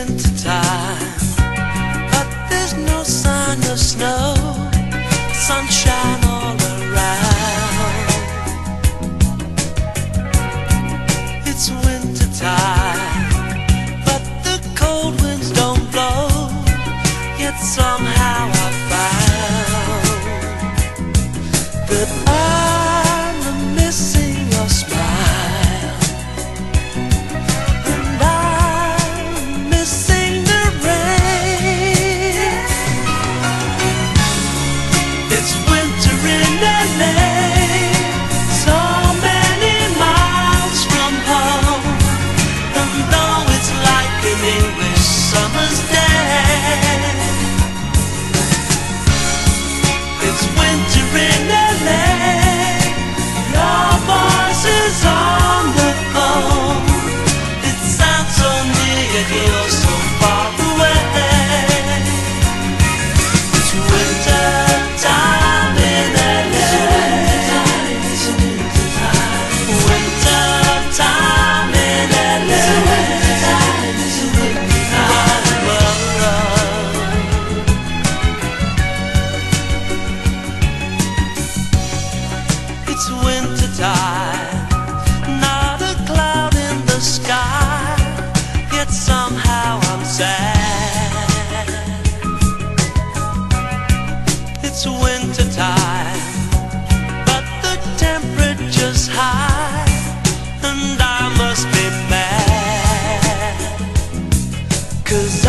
winter time, but there's no sign of snow. Sunshine all around. It's winter time, but the cold winds don't blow. Yet somehow I found that I'm missing your smile, and I'm missing the rain. It's winter in LA, so many miles from home, and though it's like an English summer's day, it's winter in LA. Your voice is on the phone. It sounds so near yet you're so far away. It's winter time in LA. Winter time in LA. It's winter time, not a cloud in the sky, yet somehow I'm sad. It's winter time, but the temperature's high, and I must be mad, 'cause